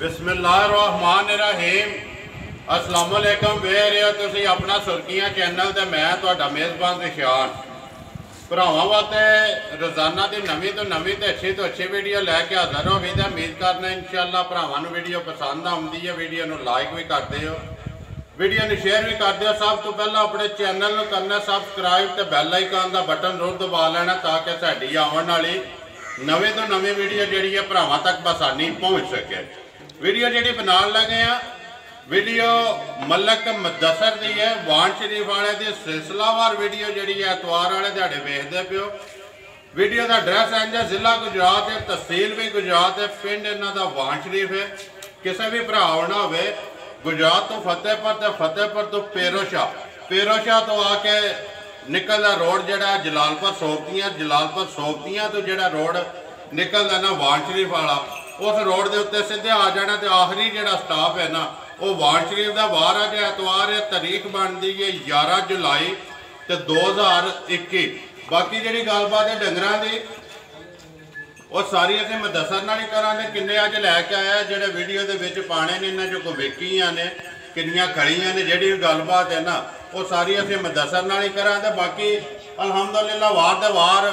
बिस्मिल्लाहिर्रहमानिर्रहीम। अस्सलाम वालेकुम। वे रहे हो तुसी अपना सुर्खियां चैनल ते मैं तुहाडा मेज़बान रिशान। भरावां वास्ते रोज़ाना की नवीं तो नवीं तो अच्छी वीडियो लैके हाज़र हो भी। उम्मीद करना इंशाअल्लाह भरावां नूं वीडियो पसंद आउंदी है। वीडियो नूं लाइक भी करते हो, वीडियो नूं शेयर भी करते हो। सब तो पहला अपने चैनल नूं करना सबसक्राइब ते बैल आइकन का बटन जरूर दबा लेना ताकि साडी आउण वाली नवीं तो नवीं वीडियो जिहड़ी है भरावां तक आसानी पहुँच सके। वीडियो जी बना लगे हैं वीडियो मलक मुदस्सर की है। वाण शरीफ वाले की सिलसिलावार वीडियो जी एतवार वाले दिहाड़े वेखते पियो। वीडियो का एड्रैस इंज है, जिला गुजरात है, तहसील भी गुजरात है, पिंड इन्हों का वाण शरीफ है। किसी भी भरा आना हो गुजरात तो फतेहपुर तो फतेहपुर तो पेरोशाह तो आके निकलता रोड जोड़ा जलालपुर सोबतियां तो जोड़ा रोड निकलता ना वाण शरीफ वाला, उस रोड के उत्ते सीधे आ जाना। तो आखिरी जो स्टाप है ना वो वाण शरीफ का बाहर अज एतवार है। तारीख बनती है 11 जुलाई तो 2021। बाकी जी गलबात है डंगर की वो सारी असें मुदस्सर नाल ही करांगे। किन्ने अज लैके आया जोड़े वीडियो के पाने ने, इन्होंने जो को वेकियां ने किनियां खड़ियां ने, जी गलबात है ना वो सारी असें मुदस्सर नाल ही करांगे। बाकी अलहमदुलिल्लाह वार दे वार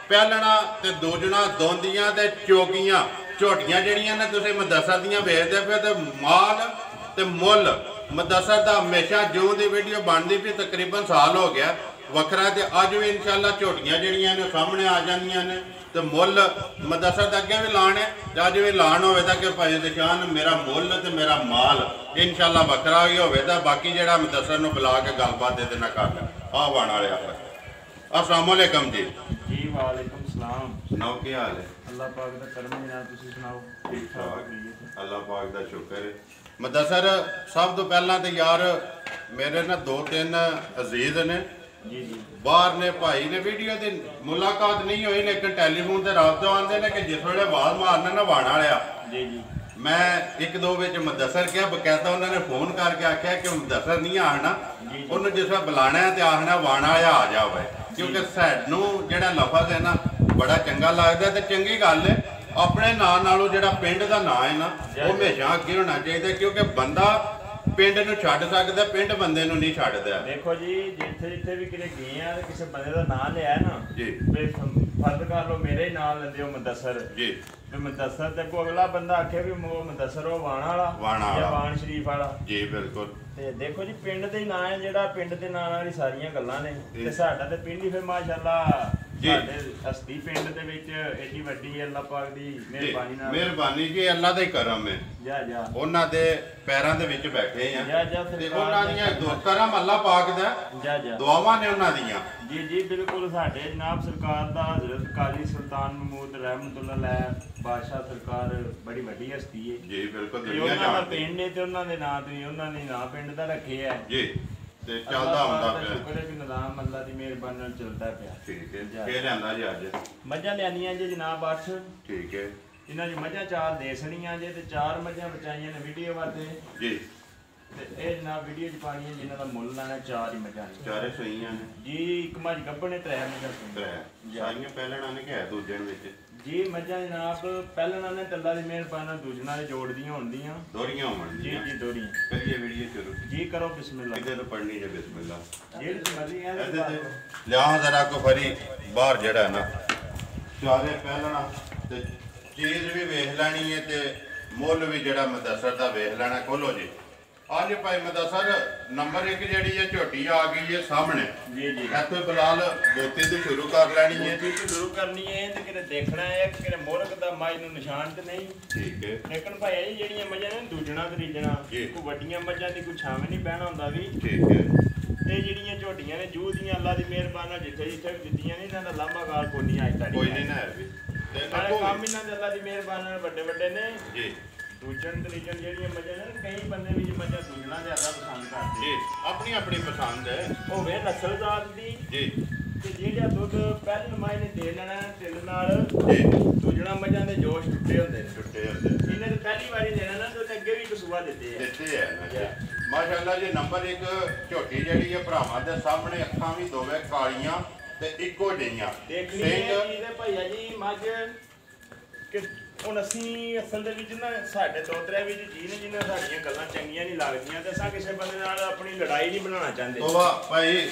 पहलना ते दूजना दोंदियां ते चौकियां झोटियां जड़ियां ने तुसीं मुदस्सर दियां वेखदे पे। तो माल ते मुल मुदस्सर दा हमेशा जूं दी वीडियो बनदी भी तकरीबन साल हो गया वखरा। ते अज भी इंशाअल्लाह झोटियां जड़ियां ने सामने आ जांदियां ने। तो मुल मुदस्सर अगे भी लाण है तो अज भी लाण होवे तां कि भाई निशान मेरा मुल ते मेरा माल इंशाअल्लाह वखरा ही होवे। तां बाकी जिहड़ा मुदस्सर नूं बुला के गलबात दे देना कर आ बण वाले आप। अस्सलाम वालेकुम जी। जी वालेकुम सलाम। सुनाओ की हाल है? अल्लाह पाक दा करम है ना, तुसीं सुनाओ? ठीक ठाक अल्लाह पाक दा शुक्र है। मुदस्सर सब तो पहला तो यार मेरे ना 2-3 अजीज ने जी जी बाहर ने भाई ने वीडियो की मुलाकात नहीं हुई लेकिन टैलीफोन से राबता आते हैं कि जिस वे आवाज़ मारना ना वाण वाले जी जी मैं 1-2 मुदस्सर क्या बकायदा उन्होंने फोन करके आख्या कि मुदस्सर नहीं आना, उन्होंने जिस वे बुलाना है तो आखना वाण वाले आ जाओ। क्योंकि सानू जो लफज है ना बड़ा चंगा लगता तो चंगी गल है। अपने नाम नालों जो पिंड का नाम है ना वो हमेशा अगे होना चाहिए क्योंकि बंदा पिंड नूं छड्ड सकदा, पिंड बंदे नूं नहीं छड्डदा। देखो जी जिथे जिथे भी किते गए हैं किसी बंदे का नाम लिया ना जी फर्ज कर लो मेरे ही नाम लेंदे हो मुदस्सर जी। मुदस्सर ते को अगला बंदा आखे भी मुदस्सर हो वाण वाला या वाण शरीफ वाला जी बिल्कुल। ते देखो जी पिंड दे नाम है जेड़ा पिंड दे नाम वाली सारियां गल्लां ने ते साडा ते पिंड ही फिर माशाअल्लाह साडे हस्ती पिंड दे विच एडी वड्डी अल्लाह पाक दी मेहरबानी नाल मेहरबानी जी अल्लाह दा ही करम है। जा जा उन्हां दे पैरां दे विच बैठे हैं जा जा ते उन्हां दियां करम अल्लाह पाक दा जा जा दुआवां ने उन्हां दियां जी जी बिल्कुल। साडे जनाब सरकार दा हज़रत काजी सुल्तान महमूद रहमतुल्लाह अलैह बादशाह सरकार बड़ी वड्डी हस्ती है जी बिल्कुल। दुनिया जानदी पिंड है ते उन्हां दे नाम ते उन्हां ने नाम पिंड दा रखे है जी ते चलदा हुंदा पिया। शुक्र है कि निज़ाम अल्लाह दी मेहरबानी नाल चलदा पिया। ठीक है के लियांदा जी अज मझां लियानियां जी जनाब 8 ठीक है। इन्हां दी मझां 4 देसणियां जे ते 4 मझां बचाईयां ने वीडियो वास्ते जी। ते ए जनाब वीडियो च पाणियां जिन्हां दा मुੱਲ लाना 4 ही मझां ने 4 सहीयां ने जी। एक मझ गब्बण ने 3 मझां सारियां पहलणां ने कि है दूजे विच जी। मझां जनाब पहलणां ने अल्लाह दी मेहरबानी नाल दूजना दे जोड़दियां होंदियां दोहरियां होवन जी जी दोहरियां। करिए वीडियो शुरू जी करो बिस्मिल्लाह। इधर तो पढ़नी है बिस्मिल्लाह जेड़ी मर्जी है लिया जरा को फरी बाहर जेड़ा है ना चारे पहलणा ते चीज़ भी वेख लैनी है ते मुੱਲ भी जेड़ा मुदस्सर दा वेख लेना। खोलो जी आज भाई मुदस्सर नंबर 1 जी है झोटी आ गई है सामने जी जी। इतने बिलाल बोती तो शुरू कर लैनी है शुरू करनी है तो कि देखना है कि मुल्क का मझ नूं निशान तो नहीं ठीक है। लेकिन भाई जी ਜਿਹੜੀਆਂ मझां ने दूजना तरीजना कोई वड्डियां मझां दी कोई छावें नहीं बहना हुंदा भी ठीक है। ते ਜਿਹੜੀਆਂ ਝੋਟੀਆਂ ने जूह दियां अल्लाह दी मेहरबानी नाल जिथे जिथे भी दित्तियां ने इन्हां दा लांभा गाल कोई नहीं अज कोई नहीं ना है भी ते काम इन्हां दे अल्लाह दी मेहरबानी नाल वड्डे वड्डे ने जी। दूजन तरीजन ਜਿਹੜੀਆਂ मझां ने कई बंदे भी मझां दूजना ज़्यादा पसंद करदे जी। अपनी अपनी पसंद है होवे नस्लदार दी जी। ते ਜਿਹੜਾ ਦੁੱਧ ਪਹਿਲ ਮਾਈ ਨੇ ਦੇ ਲੈਣਾ ਢਿੱਲ ਨਾਲ ਜੀ। ਦੂਜਣਾ ਮਝਾਂ ਦੇ ਜੋਸ਼ ਟੁੱਟੇ ਹੁੰਦੇ ਇਹਨੇ ਤੇ ਪਹਿਲੀ ਵਾਰੀ ਦੇਣਾ ਨਾ ਤੇ ਅੱਗੇ ਵੀ ਕਸੂਆ ਦਿੱਤੇ ਹੈ ਨਾ ਮਾਸ਼ਾਅੱਲਾ ਜੀ। ਨੰਬਰ 1 ਝੋਟੀ ਜਿਹੜੀ ਹੈ ਭਰਾਵਾਂ ਦੇ ਸਾਹਮਣੇ ਅੱਖਾਂ ਵੀ ਦੋਵੇਂ ਕਾਲੀਆਂ ਤੇ ਇੱਕੋ ਜਿਹੀਆਂ ਦੇਖਣੀ ਹੈ ਜੀ। ਤੇ ਭਈਆ ਜੀ ਮੱਝ ਕਿ ਹੁਣ ਅਸੀਂ ਅਸਲ ਦੇ ਵਿੱਚ ਨਾ ਸਾਡੇ ਦੋ ਤਰੇ ਵਿੱਚ ਜੀ ਨੇ ਜਿਨ੍ਹਾਂ ਸਾਡੀਆਂ ਗੱਲਾਂ ਚੰਗੀਆਂ ਨਹੀਂ ਲੱਗਦੀਆਂ ਤੇ ਅਸਾਂ ਕਿਸੇ ਬੰਦੇ ਨਾਲ ਆਪਣੀ ਲੜਾਈ ਨਹੀਂ ਬਣਾਉਣਾ ਚਾਹੁੰਦੇ। ਉਹ ਭਾਈ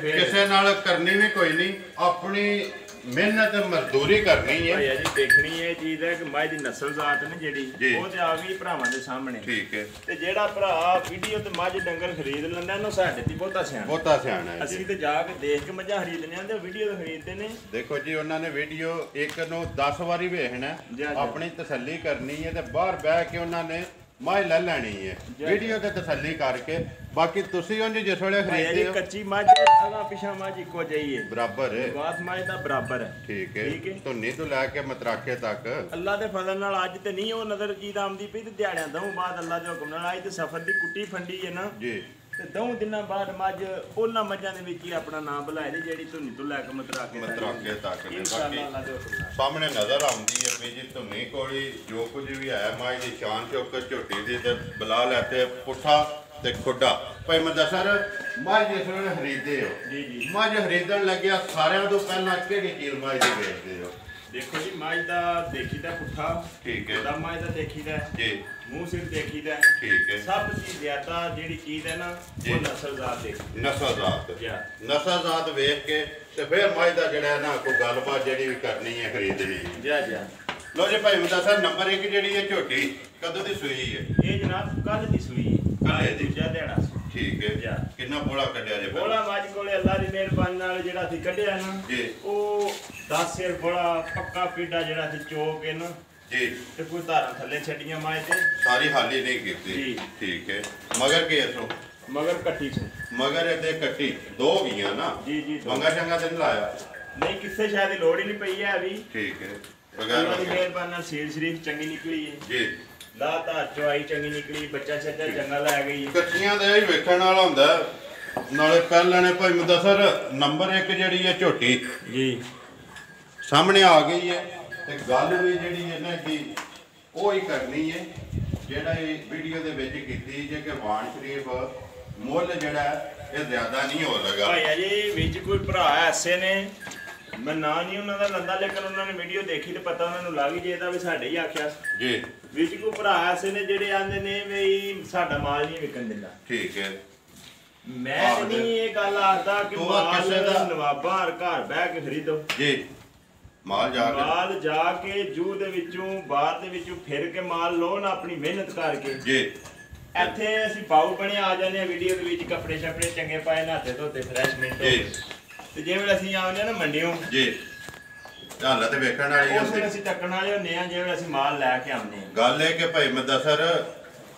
ਕਿਸੇ ਨਾਲ ਕਰਨੀ ਵੀ ਕੋਈ ਨਹੀਂ, ਆਪਣੀ ਮਿਹਨਤ ਮਜ਼ਦੂਰੀ ਕਰਨੀ ਹੈ ਭਾਈ ਜੀ। ਦੇਖਣੀ ਇਹ ਚੀਜ਼ ਹੈ ਕਿ ਮੱਝ ਦੀ ਨਸਲ ਜ਼ਾਤ ਨੇ ਜਿਹੜੀ ਉਹ ਤੇ ਆ ਵੀ ਭਰਾਵਾਂ ਦੇ ਸਾਹਮਣੇ ਠੀਕ ਹੈ। ਤੇ ਜਿਹੜਾ ਭਰਾ ਵੀਡੀਓ ਤੇ ਮੱਝ ਡੰਗਰ ਖਰੀਦ ਲੈਂਦਾ ਉਹਨੂੰ ਸਾਡੇ ਤੇ ਬਹੁਤਾ ਸਿਆਣਾ ਹੈ। ਅਸੀਂ ਤੇ ਜਾ ਕੇ ਦੇਖ ਕੇ ਮੱਝਾਂ ਖਰੀਦਨੇ ਆਂ ਤੇ ਵੀਡੀਓ ਤੇ ਖਰੀਦਦੇ ਨੇ। ਦੇਖੋ ਜੀ ਉਹਨਾਂ ਨੇ ਵੀਡੀਓ ਇੱਕ ਨੂੰ 10 ਵਾਰੀ ਵੇਖਣਾ, ਆਪਣੀ ਤਸੱਲੀ ਕਰਨੀ ਹੈ ਤੇ ਬਾਹਰ ਬਹਿ ਕੇ ਉਹਨਾਂ ਨੇ ਮੱਝ ਲੈ ਲੈਣੀ ਹੈ ਵੀਡੀਓ ਤੇ ਤਸੱਲੀ ਕਰਕੇ। ਬਾਕੀ ਤੁਸੀਂ ਉਂਝ ਜਿਸ ਵੇਲੇ ਖਰੀਦਦੇ ਹੋ ਕੱਚੀ ਮੱਝ ਅਗਾ ਪਿਛਾ ਮੱਝ ਇੱਕੋ ਜਿਹੀ ਹੈ, ਬਰਾਬਰ ਹੈ, ਬਾਸ ਮੱਝ ਦਾ ਬਰਾਬਰ ਹੈ। ਠੀਕ ਹੈ। ਧੁੰਨੀ ਤੋਂ ਲੈ ਕੇ ਮਤਰਾਕੇ ਤੱਕ ਅੱਲਾ ਦੇ ਫਜ਼ਲ ਨਾਲ ਅੱਜ ਤੇ ਨਹੀਂ ਉਹ ਨਜ਼ਰ ਚੀਜ਼ ਆਉਂਦੀ ਪਈ ਤੇ ਦਿਹਾੜਿਆਂ ਦਊ ਬਾਅਦ ਅੱਲਾ ਦੇ ਹੁਕਮ ਨਾਲ ਅੱਜ ਤੇ ਸਫਰ ਦੀ ਕੁੱਟੀ ਫੰਡੀ ਹੈ ਨਾ ਜੀ, ਤੇ ਦਊ ਦਿਨਾਂ ਬਾਅਦ ਮੱਝ ਉਹਨਾਂ ਮੱਝਾਂ ਦੇ ਵਿੱਚ ਹੀ ਆਪਣਾ ਨਾਮ ਬੁਲਾਏ ਨੇ ਜਿਹੜੀ ਧੁੰਨੀ ਤੋਂ ਲੈ ਕੇ ਮਤਰਾਕੇ ਤੱਕ ਨੇ। ਇਨਸ਼ਾਅੱਲਾ ਅੱਲਾ ਦੇ ਹੁਕਮ ਨਾਲ ਸਾਹਮਣੇ ਨਜ਼ਰ ਆਉਂਦੀ ਹੈ ਵੀ ਜੀ ਧੁੰਨੀ ਕੋਲੀ ਜੋ ਕੁਝ ਵੀ ਹੈ ਮੱਝ ਦੀ ਸ਼ਾਨ ਚੌਕਰ ਝੋਟੀ ਦੀ ਤੇ ਬਲਾ ਲੈਤੇ ਪੁੱਠਾ ਤੇ ਖੁੱਡਾ। ਭਾਈ ਮੁਦੱਸਰ ਮੱਝ ਜਿਸ ਵੇਲੇ ਖਰੀਦਦੇ ਹੋ ਜੀ ਮੱਝ ਖਰੀਦਣ ਲੱਗਿਆ ਸਾਰਿਆਂ ਤੋਂ ਪਹਿਲਾਂ ਕਿਹੜੀ ਚੀਜ਼ ਮੱਝ ਦੀ ਵੇਚਦੇ ਹੋ? ਦੇਖੋ ਜੀ ਮੱਝ ਦਾ ਦੇਖੀਦਾ ਪੁੱਠਾ, ਠੀਕ ਹੈ। ਦਾ ਮੱਝ ਦਾ ਦੇਖੀਦਾ ਜੀ, ਮੂੰਹ ਸਿਰ ਦੇਖੀਦਾ, ਠੀਕ ਹੈ। ਸਭ ਤੋਂ ਜ਼ਿਆਦਾ ਜਿਹੜੀ ਚੀਜ਼ ਹੈ ਨਾ ਉਹ ਨਸਲ ਜ਼ਾਤ ਦੇਖੀ, ਨਸਲ ਜ਼ਾਤ ਵੇਖ ਕੇ ਤੇ ਫਿਰ ਮੱਝ ਦਾ ਜਿਹੜਾ ਨਾ ਕੋਈ ਗੱਲਬਾਤ ਜਿਹੜੀ ਵੀ ਕਰਨੀ ਹੈ ਖਰੀਦਣੀ ਜੀ। ਲੋ ਜੀ ਭਾਈ ਮੁਦੱਸਰ ਨੰਬਰ 1 ਜਿਹੜੀ ਹੈ ਝੋਟੀ ਕਦੋਂ ਦੀ ਸੂਈ ਹੈ? ਇਹ ਜਨਾਬ ਕੱਲ ਦੀ ਸੂਈ ਹੈ, ਕੱਲ੍ਹ ਦੀ। ਦੂਜਾ ਦਿਹਾੜਾ ਸੀ। ਠੀਕ ਹੈ। ਕਿੰਨਾ ਬੋਲਾ ਕੱਢਿਆ ਜੇ? ਬੋਲਾ ਮੱਝ ਕੋਲੇ ਅੱਲਾ ਦੀ ਮਿਹਰਬਾਨੀ ਨਾਲ ਜਿਹੜਾ ਸੀ ਕੱਢਿਆ ਨਾ ਜੀ, ਉਹ 10 ਸਿਰ ਬੋਲਾ ਪੱਕਾ ਪੀਡਾ ਜਿਹੜਾ ਸੀ ਚੋ ਕੇ ਨਾ ਜੀ, ਤੇ ਕੋਈ ਧਾਰਾਂ ਥੱਲੇ ਛੱਡੀਆਂ ਮੱਝ ਤੇ ਸਾਰੀ ਹਾਲੀ ਨਹੀਂ ਕੀਤੀ ਜੀ। ਠੀਕ ਹੈ। ਮਗਰ ਕੀ ਇਸੋ? ਮਗਰ ਕੱਟੀ ਸੀ, ਮਗਰ ਇਹਦੇ ਕੱਟੀ ਦੋ ਗਈਆਂ ਨਾ ਜੀ। ਮੰਗਾ ਚੰਗਾ ਤੇ ਨਹੀਂ ਲਾਇਆ? ਨਹੀਂ ਕਿਸੇ ਸ਼ਾਇਦ ਦੀ ਲੋੜ ਹੀ ਨਹੀਂ ਪਈ ਹੈ ਵੀ। ਠੀਕ ਹੈ। ਅੱਲਾ ਦੀ ਮਿਹਰਬਾਨੀ ਨਾਲ ਸੀਲ ਸ਼ਰੀਫ ਚੰਗੀ ਨਿਕਲੀ ਹੈ ਜੀ, ਦਾ ਧਾਰ ਚਵਾਈ ਚੰਗੀ ਨਿਕਲੀ, ਬੱਚਾ ਛੱਜਾ ਚੰਗਾ ਲੈ ਗਈ। ਕੱਚੀਆਂ ਦਾ ਇਹ ਵੇਖਣ ਵਾਲਾ ਹੁੰਦਾ। ਨਾਲੇ ਪਹਿਲਾਂ ਨੇ ਭਾਈ ਮੁਦੱਸਰ ਨੰਬਰ 1 ਜਿਹੜੀ ਹੈ ਝੋਟੀ ਜੀ ਸਾਹਮਣੇ ਆ ਗਈ ਹੈ ਤੇ ਗੱਲ ਵੀ ਜਿਹੜੀ ਹੈ ਨਾ ਜੀ ਉਹ ਹੀ ਕਰਨੀ ਹੈ ਜਿਹੜਾ ਇਹ ਵੀਡੀਓ ਦੇ ਵਿੱਚ ਕੀਤੀ ਜੇ ਕਿ ਵਾਨ ਸ਼ਰੀਫ ਮੁੱਲ ਜਿਹੜਾ ਇਹ ਜ਼ਿਆਦਾ ਨਹੀਂ ਹੋ ਲਗਾ। ਭਾਈ ਜੀ ਵਿੱਚ ਕੋਈ ਭਰਾ ਐਸੇ ਨੇ, ਮੈਂ ਨਾਂ ਨਹੀਂ ਉਹਨਾਂ ਦਾ ਲੰਦਾ, ਲੇਕਿਨ ਉਹਨਾਂ ਨੇ ਵੀਡੀਓ ਦੇਖੀ ਤੇ ਪਤਾ ਉਹਨਾਂ ਨੂੰ ਲੱਗ ਹੀ ਜੇ ਵੀ ਸਾਡੇ ਹੀ ਆਖਿਆ ਜੀ। ਵਿੱਚ ਕੋਈ ਭਰਾ ਐਸੇ ਨੇ ਜਿਹੜੇ ਆਂਦੇ ਨੇ ਵੀ ਸਾਡਾ ਮਾਲ ਨਹੀਂ ਵਿਕਣ ਦਿੰਦਾ। ਠੀਕ ਹੈ। ਮੈਂ ਨਹੀਂ ਇਹ ਗੱਲ ਆਖਦਾ ਕਿ ਮਾਲ ਨਵਾਬਾਂ ਘਰ ਬਹਿ ਕੇ ਖਰੀਦੋ ਜੀ, ਮਾਲ ਜਾ ਕੇ ਜੂ ਦੇ ਵਿੱਚੋਂ ਬਾਹਰ ਦੇ ਵਿੱਚੋਂ ਫਿਰ ਕੇ ਮਾਲ ਲਓ ਨਾ ਆਪਣੀ ਮਿਹਨਤ ਕਰਕੇ ਜੀ। ਇੱਥੇ ਅਸੀਂ ਬਾਊ ਬਣੇ ਆ ਜਾਂਦੇ ਆ ਵੀਡੀਓ ਦੇ ਵਿੱਚ ਕੱਪੜੇ ਛਪੜੇ ਚੰਗੇ ਪਾਏ ਨਹਾਤੇ ਧੋਤੇ ਫਰੈਸ਼ ਮਿੰਟ ਤੇ ਜਿਵੇਂ ਅਸੀਂ ਆਉਂਦੇ ਆ ਨਾ ਮੰਡੀੋਂ ਜੀ ਹਾਲਤ ਵੇਖਣ ਵਾਲੀ ਉਸ ਦਿਨ ਅਸੀਂ ਟੱਕਣ ਵਾਲੇ ਹੁੰਦੇ ਆ ਜਿਵੇਂ ਅਸੀਂ ਮਾਲ ਲੈ ਕੇ ਆਉਂਦੇ ਆ। ਗੱਲ ਇਹ ਕਿ ਭਾਈ ਮੁਦੱਸਰ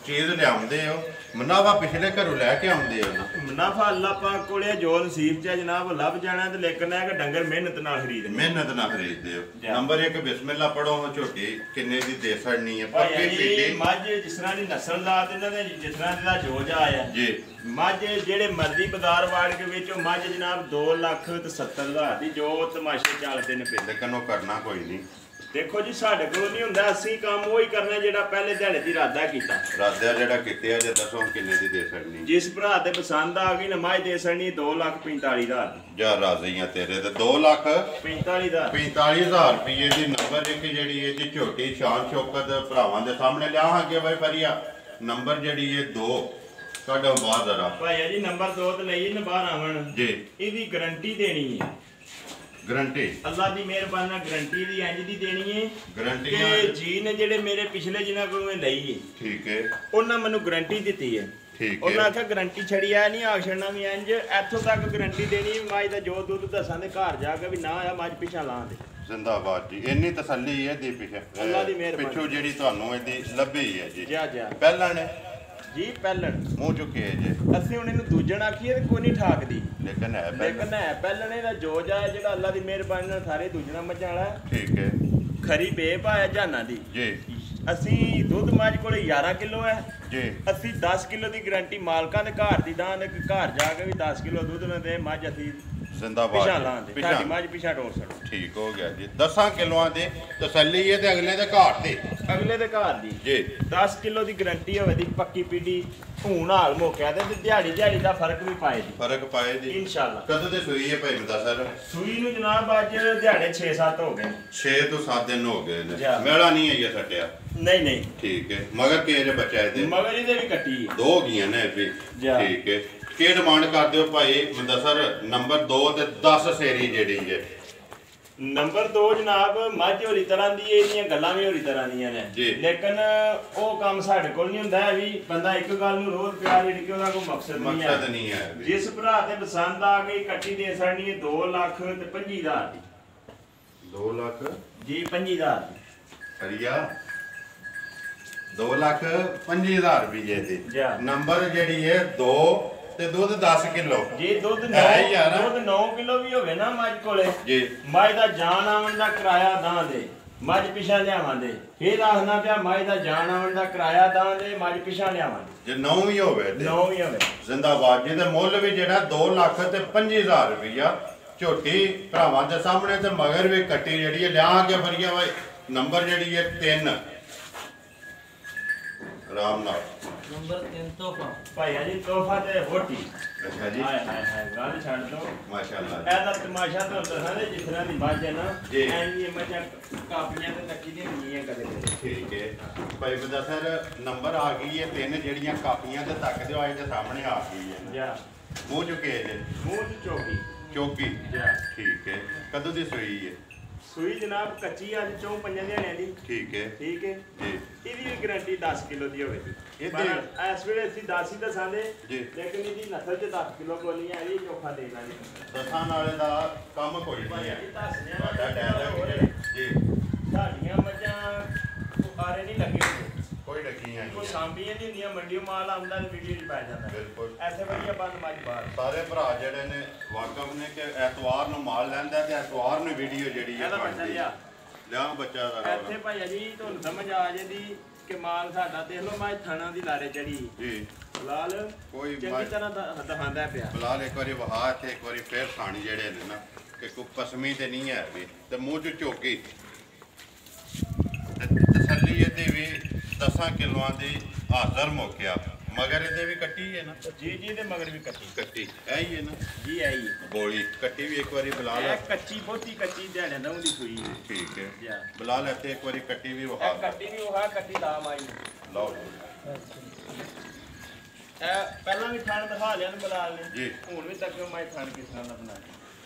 ਚੀਜ਼ ਲਿਆਉਂਦੇ ਹੋ ਮੁਨਾਫਾ ਪਿਛਲੇ ਘਰੋਂ ਲੈ ਕੇ ਆਉਂਦੇ ਹੋ ਨਾ। ਮੁਨਾਫਾ ਅੱਲਾ ਪਾਕ ਕੋਲੇ ਜੋ ਨਸੀਬ ਚ ਜਨਾਬ ਲੱਭ ਜਾਣਾ ਤੇ ਲੇਕਿਨ ਹੈ ਕਿ ਡੰਗਰ ਮਿਹਨਤ ਨਾਲ ਖਰੀਦਣੇ। ਮਿਹਨਤ ਨਾਲ ਖਰੀਦਦੇ ਹੋ। ਨੰਬਰ 1 ਬਿਸਮਿਲ੍ਲਾ ਪੜੋ ਝੋਟੀ ਕਿੰਨੇ ਦੀ ਦੇ ਛੜਨੀ ਹੈ? ਪੱਕੀ ਪੀਟੀ ਮੱਝ ਜਿਸ ਤਰ੍ਹਾਂ ਦੀ ਨਸਲ ਦਾ ਇਹਨਾਂ ਦੇ ਜਿਸ ਤਰ੍ਹਾਂ ਦਾ ਜੋਜ ਆਇਆ ਜੀ। ਮੱਝ ਜਿਹੜੇ ਮਰਜ਼ੀ ਬਾਜ਼ਾਰ ਵਾੜ ਕੇ ਵਿੱਚੋਂ ਮੱਝ ਜਨਾਬ 2,70,000 ਦੀ ਜੋ ਤਮਾਸ਼ੇ ਚੱਲਦੇ ਨੇ ਪਏ। ਲੇਕਿਨ ਉਹ ਕਰਨਾ ਕੋਈ ਨਹੀਂ। ਦੇਖੋ ਜੀ ਸਾਡੇ ਕੋਲ ਨਹੀਂ ਹੁੰਦਾ, ਅਸੀਂ ਕੰਮ ਉਹੀ ਕਰਨਾ ਜਿਹੜਾ ਪਹਿਲੇ ਦਿਹਾੜੇ ਦੀ ਇਰਾਦਾ ਕੀਤਾ। ਇਰਾਦਾ ਜਿਹੜਾ ਕੀਤੇ ਆ ਜੇ ਦੱਸੋ ਕਿੰਨੇ ਦੀ ਦੇ ਛੜਨੀ? ਜਿਸ ਭਰਾ ਤੇ ਪਸੰਦ ਆ ਗਈ ਨਾ ਮੱਝ ਦੇ ਛੜਨੀ 2,45,000 ਦੀ। ਜਾਂ ਰਾਜ਼ੀਆਂ ਤੇਰੇ ਤੇ 2,45,000 ਰੁਪਏ ਦੀ ਨੰਬਰ 1 ਜਿਹੜੀ ਹੈ ਜੀ ਝੋਟੀ ਸ਼ਾਨ ਸ਼ੌਕਤ ਭਰਾਵਾਂ ਦੇ ਸਾਹਮਣੇ ਲਿਆਵਾਂਗੇ ਬਾਈ ਫਰੀਆ। ਨੰਬਰ ਜਿਹੜੀ ਹੈ 2 ਤੁਹਾਡਾ ਬਾਹਰ ਜ਼ਰਾ ਭਾਈ ਜੀ ਨੰਬਰ 2 ਤੇ ਲਈ ਨਾ ਬਾਹਰ ਆਵਣ ਜੀ। ਇਹਦੀ ਗਾਰੰਟੀ ਦੇਣੀ ਹੈ। ਗਾਰੰਟੀ ਅੱਲਾ ਦੀ ਮਿਹਰਬਾਨੀ ਨਾਲ ਗਾਰੰਟੀ ਦੀ ਇੰਜ ਦੀ ਦੇਣੀ ਹੈ ਗਾਰੰਟੀ ਕਿ ਜੀ ਨੇ ਜਿਹੜੇ ਮੇਰੇ ਪਿਛਲੇ ਜਿਨ੍ਹਾਂ ਕੋਲੋਂ ਮੈਂ ਲਈ ਹੈ ਠੀਕ ਹੈ ਉਹਨਾਂ ਮੈਨੂੰ ਗਾਰੰਟੀ ਦਿੱਤੀ ਹੈ। ਠੀਕ ਹੈ। ਉਹਨਾਂ ਆਖਿਆ ਗਾਰੰਟੀ ਛੜੀ ਆ ਨਹੀਂ ਆਖਣਾ ਵੀ ਇੰਜ ਇੱਥੋਂ ਤੱਕ ਗਾਰੰਟੀ ਦੇਣੀ ਮੱਝ ਦਾ ਜੋ ਦੁੱਧ ਦੱਸਾਂ ਦੇ ਘਰ ਜਾ ਕੇ ਵੀ ਨਾ ਆ ਮੱਝ ਪਿਛਾ ਲਾਂ ਦੇ। ਜ਼ਿੰਦਾਬਾਦ ਜੀ। ਇੰਨੀ ਤਸੱਲੀ ਹੈ ਦੀ ਅੱਲਾ ਦੀ ਮਿਹਰਬਾਨੀ ਪਿੱਛੋਂ ਜਿਹੜੀ ਤੁਹਾਨੂੰ ਇਹਦੀ ਲੱਭੀ ਹੈ ਜੀ। ਜਾ ਪਹਿਲਾਂ ਨੇ ਜੀ ਪਹਿਲਣ ਮੂੰਹ ਚੁੱਕੇ ਜੇ ਅਸੀਂ ਹੁਣ ਇਹਨੂੰ ਦੂਜਣ ਆਖੀਏ ਤੇ ਕੋਈ ਨਹੀਂ ਠਾਕਦੀ ਲੇਕਿਨ ਹੈ ਪਹਿਲਣ ਇਹਦਾ ਜੋਜ ਆ ਜਿਹੜਾ ਅੱਲਾ ਦੀ ਮਿਹਰਬਾਨੀ ਨਾਲ ਸਾਰੇ ਦੂਜਣਾ ਮੱਝਾਂ ਵਾਲਾ ਠੀਕ ਹੈ। ਖਰੀ ਬੇਪ ਆ ਜਾਨਾਂ ਦੀ ਜੀ। ਅਸੀਂ ਦੁੱਧ ਮੱਝ ਕੋਲੇ 11 ਕਿਲੋ ਹੈ ਜੀ। ਅਸੀਂ 10 ਕਿਲੋ ਦੀ ਗਾਰੰਟੀ ਮਾਲਕਾਂ ਦੇ ਘਰ ਦੀ ਦਾਂ ਘਰ ਜਾ ਕੇ ਵੀ 10 ਕਿਲੋ ਦੁੱਧ ਨਾ ਦੇ ਮੱਝ ਅਸੀਂ ਜ਼ਿੰਦਾਬਾਦ ਪਿਛਾ ਲਾਂ ਦੇ ਪਿਛਾਂ। ਸਾਡੀ ਮੱਝ ਪਿਛਾ ਟੋਰ ਛੱਡ। ਠੀਕ ਹੋ ਗਿਆ ਜੀ 10 ਕਿਲੋਆਂ ਦੀ ਤਸੱਲੀ ਹੈ ਤੇ ਅਗਲੇ ਦੇ ਘਾਟ ਤੇ ਅਗਲੇ ਦੇ ਘਰ ਦੀ ਜੀ 10 ਕਿਲੋ ਦੀ ਗਰੰਟੀ ਹੋਵੇ ਦੀ ਪੱਕੀ ਪੀੜੀ ਹੁਣ ਹਾਲ ਮੋਕਿਆ ਤੇ ਦਿਹਾੜੀ ਦਾ ਫਰਕ ਵੀ ਪਾਏ ਦੀ ਫਰਕ ਪਾਏ ਜੀ ਇਨਸ਼ਾਅੱਲਾ। ਕਦੋਂ ਤੇ ਸੂਈ ਹੈ ਭਾਈ ਮਦਾ ਸਰ ਸੂਈ ਨੂੰ ਜਨਾਬ ਅੱਜ ਦਿਹਾੜੇ 6-7 ਹੋ ਗਏ 6 ਤੋਂ 7 ਦਿਨ ਹੋ ਗਏ ਨੇ ਜਾ। ਮੇਲਾ ਨਹੀਂ ਆਈਆ ਛੱਡਿਆ ਨਹੀਂ ਠੀਕ ਹੈ ਮਗਰ ਕਿਹੜੇ ਬੱਚਾ ਇਹਦੇ ਮਗਰ ਇਹਦੇ ਵੀ ਕੱਟੀ ਹੈ। ਦੋ ਗਈਆਂ ਨੇ ਇਹ ਵੀ ਜਾ। ਠੀਕ ਹੈ ਕੀ ਡਿਮਾਂਡ ਕਰਦੇ ਹੋ ਭਾਈ ਮਦਾ ਸਰ ਨੰਬਰ 2 ਤੇ 10 ਸੇਰੀ ਜਿਹੜੀ ਹੈ ਨੰਬਰ 2 ਜਨਾਬ ਮੱਝ ਹੋਰੀ ਤਰ੍ਹਾਂ ਦੀ ਇਹਦੀਆਂ ਗੱਲਾਂ ਵੀ ਹੋਰੀ ਤਰ੍ਹਾਂ ਦੀਆਂ ਨੇ ਜੀ। ਲੇਕਿਨ ਉਹ ਕੰਮ ਸਾਡੇ ਕੋਲ ਨਹੀਂ ਹੁੰਦਾ ਹੈ ਵੀ ਬੰਦਾ ਇੱਕ ਗੱਲ ਨੂੰ ਰੋਜ਼ ਪਿਆਰ ਜਿਹੜੀ ਕਿ ਉਹਦਾ ਕੋਈ ਮਕਸਦ ਨਹੀਂ ਹੈ। ਮਕਸਦ ਨਹੀਂ ਹੈ ਵੀ। ਜਿਸ ਭਰਾ ਤੇ ਪਸੰਦ ਆ ਗਈ ਕੱਟੀ ਦੇ ਸਕਣੀ ਹੈ 2 ਲੱਖ ਤੇ 25,000 ਦੀ 2 ਲੱਖ ਜੀ 25,000 ਦੀ ਹਰੀਆ 2,25,000 ਰੁਪਏ ਦੀ ਜਾ। ਨੰਬਰ ਜਿਹੜੀ ਹੈ 2 ਤੇ ਦੁੱਧ 10 ਕਿਲੋ ਜੇ ਦੁੱਧ ਹੈ ਯਾਰ। 9 ਕਿਲੋ ਵੀ ਹੋਵੇ ਨਾ ਮੱਝ ਕੋਲੇ ਜੀ ਮੱਝ ਦਾ ਜਾਨ ਆਉਣ ਦਾ ਕਿਰਾਇਆ ਦਾਂ ਦੇ ਮੱਝ ਪਿਛਾ ਲਿਆਵਾਂਗੇ ਫਿਰ ਆਖਣਾ ਪਿਆ ਮੱਝ ਦਾ ਜਾਨ ਆਉਣ ਦਾ ਕਿਰਾਇਆ ਦਾਂ ਦੇ ਮੱਝ ਪਿਛਾ ਲਿਆਵਾਂਗੇ ਜੇ 9 ਵੀ ਹੋਵੇ ਤੇ 9 ਵੀ ਹੋਵੇ ਜ਼ਿੰਦਾਬਾਦ ਜੀ ਤੇ ਮੁੱਲ ਵੀ ਜਿਹੜਾ 2 ਲੱਖ ਤੇ 25,000 ਰੁਪਇਆ ਝੋਟੀ ਭਰਾਵਾਂ ਦੇ ਸਾਹਮਣੇ ਤੇ ਮਗਰ ਵੀ ਕੱਟੀ ਜਿਹੜੀ ਹੈ ਲਿਆ ਕੇ ਫਰੀਆ ਬਾਈ ਨੰਬਰ ਜਿਹੜੀ ਹੈ 3 ਆਰਾਮ ਨਾਲ ਨੰਬਰ 3 ਤੋਹਫਾ ਭਾਈਆ ਜੀ ਤੋਹਫਾ ਤੇ ਹੋਟੀ ਅੱਛਾ ਜੀ ਹਾਏ ਹਾਏ ਹਾਏ ਗੱਲ ਛੱਡ ਦੋ ਮਾਸ਼ਾਅੱਲਾ ਇਹਦਾ ਤਮਾਸ਼ਾ ਤਾਂ ਦੱਸਾਂ ਦੇ ਜਿਸ ਤਰ੍ਹਾਂ ਦੀ ਮੱਝ ਹੈ ਨਾ ਜੀ। ਐਂ ਮੱਝਾਂ ਕਾਪੀਆਂ ਤੇ ਲੱਗੀ ਦੀਆਂ ਹੁੰਦੀਆਂ ਕਦੇ ਠੀਕ ਹੈ ਭਾਈ ਬੰਦਾ ਸਰ ਨੰਬਰ ਆ ਗਈ ਹੈ 3 ਜਿਹੜੀਆਂ ਕਾਪੀਆਂ ਤੇ ਤੱਕ ਦਿਓ ਆਏ ਤੇ ਸਾਹਮਣੇ ਆ ਗਈ ਹੈ ਜਾ ਮੂੰਹ ਚੁੱਕੇ ਜੇ ਮੂੰਹ ਦੀ ਚੋਕੀ ਚੌਕੀ ਜਾ ਠੀਕ ਹੈ ਕਦੋਂ ਦੀ ਸੂਈ ਹੈ ਸੂਈ ਜਨਾਬ ਕੱਚੀ ਅੱਜ 4-5 ਦਿਹਾੜਿਆਂ ਦੀ ਠੀਕ ਹੈ ਠੀਕ ਹੈ ਜੀ ਇਹਦੀ ਵੀ ਗਾਰੰਟੀ 10 ਕਿਲੋ ਦੀ ਹੋਵੇਗੀ ਇਹਦੀ- ਪਰ ਇਸ ਵੇਲੇ ਅਸੀਂ 10 ਹੀ ਦੱਸਾਂਦੇ ਜੀ। ਲੇਕਿਨ ਇਹਦੀ ਨਸਲ ਚ 10 ਕਿਲੋ ਬੋਲੀ ਹੈ ਇਹ ਚੋਖਾ ਦੇ ਦਾਂਗੇ ਦਸਾਂ ਨਾਲੇ ਦਾ ਕੰਮ ਕੋਈ ਨਹੀਂ ਹੈ ਭਾਈ ਦੱਸ ਦਿਆਂ ਤੁਹਾਡਾ ਡਾਇਲੌਗ ਜੀ ਸਾਡੀਆਂ ਮੱਝਾਂ ਬੁਖਾਰੇ ਨਹੀਂ ਲੱਗੇ ਹੁੰਦੇ। ਕੋਈ ਡੱਕੀ ਹੈ ਕੋਈ ਸਾਂਭੀਆਂ ਨਹੀਂ ਹੁੰਦੀਆਂ ਮੰਡੀੋਂ ਮਾਲ ਆਉਂਦਾ ਤੇ ਵੀਡੀਓ 'ਚ ਪੈ ਜਾਂਦਾ ਬਿਲਕੁਲ ਐਸੇ ਵਧੀਆ ਬੰਦ ਮੱਝ ਬਾਹਰ ਸਾਰੇ ਭਰਾ ਜਿਹੜੇ ਨੇ ਵਾਕਫ ਨੇ ਕਿ ਐਤਵਾਰ ਨੂੰ ਮਾਲ ਲੈਂਦਾ ਤੇ ਐਤਵਾਰ ਨੂੰ ਵੀਡੀਓ ਜਿਹੜੀ ਹੈ ਇਹਦਾ ਬੱਚਾ ਬਣਦੀ ਲਿਆ ਲਿਆ ਬੱਚਾ ਦਾ ਇੱਥੇ ਭਾਈਆ ਜੀ ਤੁਹਾਨੂੰ ਸਮਝ ਆ ਜਾਂਦੀ ਕਿ ਮਾਲ ਸਾਡਾ ਦੇਖ ਲਓ ਮੱਝ ਥਾਣਾ ਦੀ ਲਾਰੇ ਚੜੀ ਜੀ ਲਾਲ ਕੋਈ ਚੰਗੀ ਮੱਝ- ਤਰ੍ਹਾਂ ਦਿਖਾਉਂਦਾ ਪਿਆ ਫਿਲਹਾਲ ਇੱਕ ਵਾਰੀ ਵਹਾ ਤੇ ਇੱਕ ਵਾਰੀ ਫੇਰ ਖਾਣੀ ਜਿਹੜੇ ਨੇ ਨਾ ਕਿ ਕੋਈ ਪਸਮੀ ਤੇ ਨਹੀਂ ਹੈ ਵੀ ਤੇ ਮੂੰਹ ਚ ਝੋਕੀ ਤੇ ਤਸੱਲੀ ਇਹਦੀ ਵੀ 10 ਕਿਲੋਆਂ ਦੀ ਹਾਜ਼ਰ ਮੋਕਿਆ ਮਗਰ ਇਹਦੇ ਵੀ ਕੱਟੀ ਹੈ ਨਾ ਜੀ ਤੇ ਮਗਰ ਵੀ ਕੱਚੀ ਕੱਟੀ ਐ ਹੀ ਹੈ ਨਾ ਜੀ ਆਈ ਬੋਲੀ ਕੱਟੀ ਵੀ ਇੱਕ ਵਾਰੀ ਬੁਲਾ ਲੈ ਇਹ ਕੱਚੀ ਬਹੁਤੀ ਕੱਚੀ ਦਿਹਾੜਿਆਂ ਦਾ ਉਹਦੀ ਸੂਈ ਹੈ ਠੀਕ ਹੈ ਜਾ ਬੁਲਾ ਲੈ ਤੇ ਇੱਕ ਵਾਰੀ ਕੱਟੀ ਵੀ ਇਹ ਵਹਾ ਕੱਟੀ ਵੀ ਉਹ ਕੱਟੀ ਲਾਮ ਆਈ ਲਓ ਇਹ ਪਹਿਲਾਂ ਵੀ ਥਾਣ ਦਿਖਾ ਲਿਆ ਨੂੰ ਬੁਲਾ ਲੈ ਜੀ। ਹੁਣ ਵੀ ਤੱਕ ਮੈਂ ਥਾਣ ਕਿਸ ਤਰ੍ਹਾਂ ਦਾ ਬਣਾ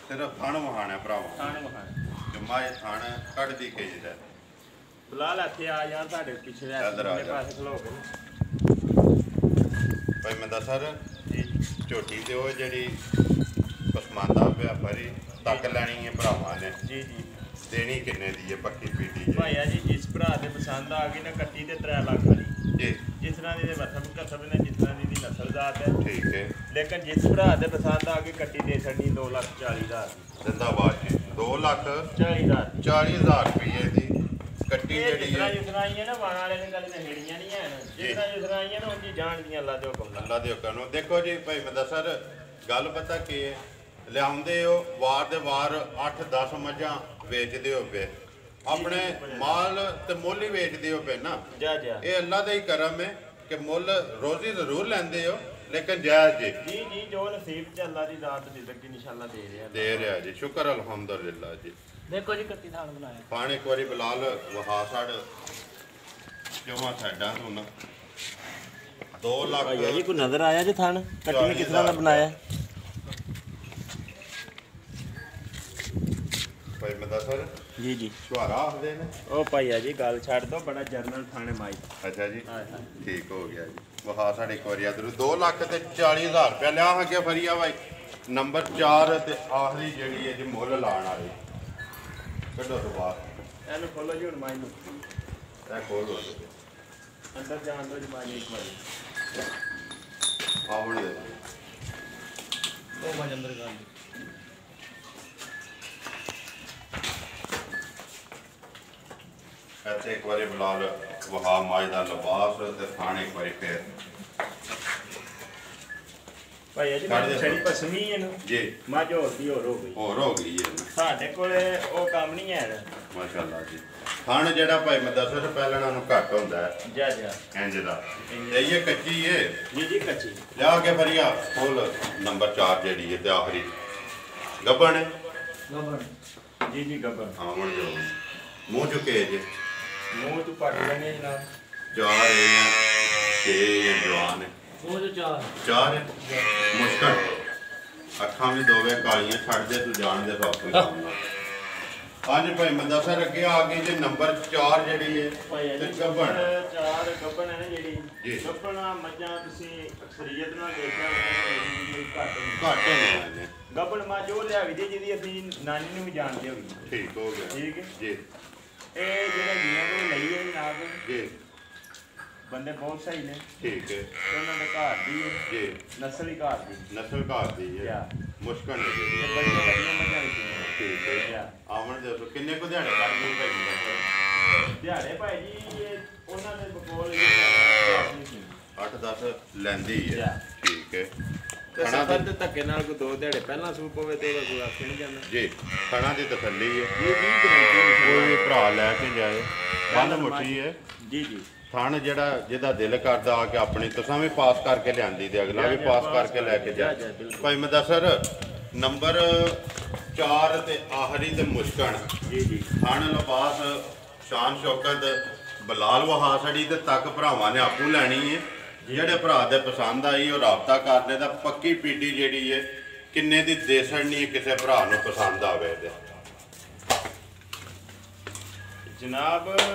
ਸਿਰਫ ਥਣ ਵਹਾਣਾ ਭਰਾਵਾ ਥਾਣ ਵਖਾ ਜਮਾ ਇਹ ਥਣ ਕੱਢਦੀ ਖਿੱਚਦਾ ਬੁਲਾ ਲੈ ਇੱਥੇ ਆ ਯਾਰ ਤੁਹਾਡੇ ਪਿੱਛੇ ਇੱਧਰ ਆ ਦੇ ਜਾ। ਪਾਸੇ ਖਲੋ ਕੇ ਭਾਈ ਮੈਂ ਸਰ ਜੀ ਝੋਟੀ ਤੇ ਉਹ ਜਿਹੜੀ ਪਸਮਾਂਦਾ ਪਿਆ ਫਰੀ ਤੱਕ ਲੈਣੀ ਹੈ ਭਰਾਵਾਂ ਨੇ ਜੀ ਜੀ ਦੇਣੀ ਕਿੰਨੇ ਦੀ ਹੈ ਪੱਕੀ ਪੀਟੀ ਜੀ ਭਾਈਆ ਜੀ ਜਿਸ ਭਰਾ ਦੇ ਪਸੰਦ ਆ ਗਈ ਨਾ ਕੱਟੀ ਤੇ 3 ਲੱਖ ਵਾਲੀ ਜੀ ਜਿਸ ਤਰ੍ਹਾਂ ਦੀ ਦੇ ਵਸਬ ਕਸਬ ਨੇ ਜਿਸ ਤਰ੍ਹਾਂ ਦੀ ਨਸਲ ਜ਼ਾਤ ਹੈ ਠੀਕ ਹੈ ਲੇਕਿਨ ਜਿਸ ਭਰਾ ਦੇ ਪਸੰਦ ਆ ਗਈ ਕੱਟੀ ਦੇ ਛੱਡੀ 2,40,000 ਦੀ ਜ਼ਿੰਦਾਬਾਦ ਜੀ 40,000 ਦੀ 2,40,000 ਰੁਪਏ ਦੀ ਕੱਟੀ ਇਹ ਜਿਹੜੀ ਜਿਸ ਤਰ੍ਹਾਂ ਹੈ ਜਿਸ ਤਰ੍ਹਾਂ ਆਈਆਂ ਨਾ ਵਾਣ ਵਾਲੇ ਨੇ ਗੱਲ ਤੇ ਹੇੜੀਆਂ ਨਹੀਂ ਹਨ ਜਿਸ ਤਰ੍ਹਾਂ ਜਿਸ ਤਰ੍ਹਾਂ ਆਈਆਂ ਨਾ ਉਂਝ ਹੀ ਜਾਣਦੀਆਂ ਅੱਲਾ ਦੇ ਹੁਕਮ ਨਾਲ ਅੱਲਾ ਦੇ ਹੁਕਮ ਨੂੰ ਦੇਖੋ ਜੀ ਭਾਈ ਮੈਂ ਸਰ ਗੱਲ ਪਤਾ ਕੀ ਹੈ ਲਿਆਉਂਦੇ ਹੋ ਵਾਰ ਦੇ ਵਾਰ 8-10 ਮੱਝਾਂ ਵੇਚਦੇ ਹੋ ਪਏ ਆਪਣੇ ਮਾਲ ਤੇ ਮੁੱਲ ਹੀ ਵੇਚਦੇ ਹੋ ਪਏ ਨਾ ਜਾ ਇਹ ਅੱਲਾ ਦਾ ਹੀ ਕਰਮ ਹੈ ਕਿ ਮੁੱਲ ਰੋਜ਼ੀ ਜ਼ਰੂਰ ਲੈਂਦੇ ਹੋ ਲੇਕਿਨ ਜਾਇਜ਼ ਜੀ ਜੀ ਜੋ ਨਸੀਬ ਚ ਅੱਲਾ ਦੀ ਦਾਤ ਦੇ ਲੱਗੀ ਇਨਸ਼ਾਅੱਲਾ ਦੇ ਰਿਹਾ ਦੇ ਰਿਹਾ ਜੀ ਸ਼ੁਕਰ ਅਲਹਮਦੁਲਿਲਾ ਜੀ ਦੇਖੋ ਜੀ ਕੱਟੀ ਥਾਣ ਬਣਾਇਆ ਪਾਣੀ ਇੱਕ ਵਾਰੀ ਬਲਾਲ ਵਹਾ ਸਾਡ ਜਮਾ ਸਾਡਾ ਤੋਂ ਨਾ 2 ਲੱਖ ਭਾਈਆ ਜੀ ਕੋਈ ਨਜ਼ਰ ਆਇਆ ਜੇ ਥਣ ਕੱਟੀ ਨੇ ਕਿਸ ਤਰ੍ਹਾਂ ਦਾ ਬਣਾਇਆ ਭਾਈ ਮੈਂ ਸਰ ਜੀ ਜੀ ਸ਼ੁਹਾਰਾ ਆਖਦੇ ਨੇ ਉਹ ਭਾਈਆ ਜੀ ਗੱਲ ਛੱਡ ਦੋ ਬੜਾ ਜਰਨਲ ਥਾਣੇ ਮਾਈ ਅੱਛਾ ਜੀ ਹਾਏ ਹਾਏ ਠੀਕ ਹੋ ਗਿਆ ਜੀ ਵਹਾ ਸਾਡੇ ਇੱਕ ਵਾਰੀ ਇਧਰ 2 ਲੱਖ ਤੇ 40,000 ਰੁਪਇਆ ਲਿਆ ਅੱਗੇ ਫਰੀਆ ਬਾਈ ਨੰਬਰ 4 ਤੇ ਆਖਰੀ ਜਿਹੜੀ ਹੈ ਜੀ ਮੁੱਲ ਲਾਣ ਵਾਲੀ ਕੱਢੋ ਤੋਂ ਬਾਹਰ ਇਹਨੂੰ ਖੋਲੋ ਜੀ ਹੁਣ ਮਾਈ ਨੂੰ ਇਹ ਖੋਲ ਲੋ ਅੰਦਰ ਜਾਣ ਦੋ ਜੀ ਮਾਈ ਇੱਕ ਵਾਰੀ ਆਵਣ ਦੇ ਉਹ ਮਜ ਅੰਦਰ ਕਰ ਲਈ ਇੱਥੇ ਇੱਕ ਵਾਰੀ ਬਲਾਲ ਵਹਾ ਮਾਈ ਦਾ ਲਿਬਾਸ ਤੇ ਥਾਣੇ ਇੱਕ ਵਾਰੀ ਫੇਰ ਭਾਈ ਜੀ ਮੈਂ ਛੜੀ ਪਸਮੀ ਇਹਨੂੰ ਜੀ ਮੱਝ ਹੋਰ ਹੋ ਗਈ ਹੈ ਸਾਡੇ ਕੋਲੇ ਉਹ ਕੰਮ ਨਹੀਂ ਹੈ ਮਾਸ਼ਾਅੱਲਾ ਜੀ ਖਾਣ ਜਿਹੜਾ ਭਾਈ ਮਦਸਰ ਪਹਿਲਣਾ ਨੂੰ ਘੱਟ ਹੁੰਦਾ ਹੈ ਜਾ ਇੰਜ ਦਾ ਤੇ ਇਹ ਕੱਚੀ ਹੈ ਜੀ ਕੱਚੀ ਲਿਆ ਕੇ ਫਰੀਆ ਫੁੱਲ ਨੰਬਰ 4 ਜਿਹੜੀ ਹੈ ਤੇ ਆਖਰੀ ਗੱਬਣ ਜੀ ਗੱਬਣ ਹਾਂ ਹੁਣ ਜੋ ਮੂੰਹ ਚੁੱਕੇ ਜੇ ਮੂੰਹ ਤੋਂ ਪੱਟ ਲੈਣੇ ਜਨਾਬ 4 ਹੈ 6 ਜਵਾਨ ਹੈ ਉਹ ਜੋ 4 ਹੈ ਮੁਸ਼ਕਲ ਅੱਖਾਂ ਵੀ ਦੋਵੇਂ ਕਾਲੀਆਂ ਛੱਡ ਦੇ ਤੂੰ ਜਾਣ ਦੇ ਸਭ ਕੋਈ ਕੰਮ ਨਾ ਅੱਜ ਭਾਈ ਮਦਸਰ ਅੱਗੇ ਆ ਗਈ ਜੇ ਨੰਬਰ 4 ਜਿਹੜੀ ਹੈ ਤੇ ਗੱਬਣ 4 ਗੱਬਣ ਹੈ ਨਾ ਜੀ। ਜਿਹੜੀ ਗੱਬਣਾ ਮੱਝਾਂ ਤੁਸੀਂ ਅਕਸਰੀਅਤ ਨਾਲ ਦੇਖਿਆ ਹੋਣਾ ਘੱਟ ਨੇ ਗੱਬਣ ਮੱਝ ਉਹ ਲਿਆਵੀ ਦੀ ਜਿਹਦੀ ਅਸੀਂ ਨਾਨੀ ਨੂੰ ਵੀ ਜਾਣਦੇ ਹੋਗੀ ਠੀਕ ਹੋ ਗਿਆ ਠੀਕ ਹੈ ਜੀ ਇਹ ਜਿਹੜਾ ਜੀਆਂ ਕੋਲ ਲਈ ਹੈ ਜਨਾਬ ਜੀ ਬੰਦੇ ਬਹੁਤ ਸਹੀ ਨੇ ਠੀਕ ਹੈ ਉਹਨਾਂ ਦੇ ਘਰ ਦੀ ਹੈ ਜੀ ਨਸਲ ਹੀ ਘਰ ਦੀ ਨਸਲ ਘਰ ਦੀ ਹੈ ਯਾ। ਮੁਸ਼ਕਲ ਇਹ ਹੈ ਬੜੀਆਂ ਵੱਡੀਆਂ ਮੱਝਾਂ ਨੇ ਠੀਕ ਹੈ ਯਾ। ਆਵਣ ਦੇ ਕਿੰਨੇ ਕੁ ਦਿਹਾੜੇ ਕਰ ਗਈ ਭਾਈ ਮਦਸਰ ਦਿਹਾੜੇ ਭਾਈ ਜੀ ਇਹ ਉਹਨਾਂ ਦੇ ਬਕੋਲ 8-10 ਲੈਂਦੀ ਹੈ ਯਾ। ਠੀਕ ਹੈ ਤੇ ਸਫਰ ਦੇ ਧੱਕੇ ਨਾਲ ਕੋਈ 2 ਦਿਹਾੜੇ ਪਹਿਲਾਂ ਸੂਪ ਹੋਵੇ ਤੇ ਉਹਦਾ ਕੋਈ ਆਖੇ ਨਹੀਂ ਜਾਂਦਾ ਜੀ ਖਾਣਾ ਦੀ ਤਸੱਲੀ ਹੈ ਇਹ ਵੀ ਗਰੰਟੀ ਕੋਈ ਵੀ ਭਰਾ ਲੈ ਕੇ ਜਾਏ ਬੰਦ ਮੁੱਠੀ ਹੈ ਜੀ ਥਣ ਜਿਹੜਾ ਜਿਹਦਾ ਦਿਲ ਕਰਦਾ ਆ ਕੇ ਆਪਣੀ ਤੁਸਾਂ ਵੀ ਪਾਸ ਕਰਕੇ ਲਿਆਂਦੀ ਤੇ ਅਗਲਾ ਵੀ ਪਾਸ ਕਰਕੇ ਲੈ ਕੇ ਜਾ ਭਾਈ ਮਦਸਰ ਨੰਬਰ 4 ਤੇ ਆਖਰੀ ਤੇ ਮੁਸ਼ਕਣ ਜੀ ਥਣ ਲਿਬਾਸ ਸ਼ਾਨ ਸ਼ੌਕਤ ਬਲਾਲ ਵਹਾਸੜੀ ਤੇ ਤੱਕ ਭਰਾਵਾਂ ਨੇ ਆਪੂ ਲੈਣੀ ਹੈ ਜਿਹੜੇ ਭਰਾ ਦੇ ਪਸੰਦ ਆਈ ਉਹ ਰਾਬਤਾ ਕਰਦੇ ਤਾਂ ਪੱਕੀ ਪੀਟੀ ਜਿਹੜੀ ਹੈ ਕਿੰਨੇ ਦੀ ਦੇ ਛੜਨੀ ਕਿਸੇ ਭਰਾ ਨੂੰ ਪਸੰਦ ਆਵੇ ਤੇ ਜਨਾਬ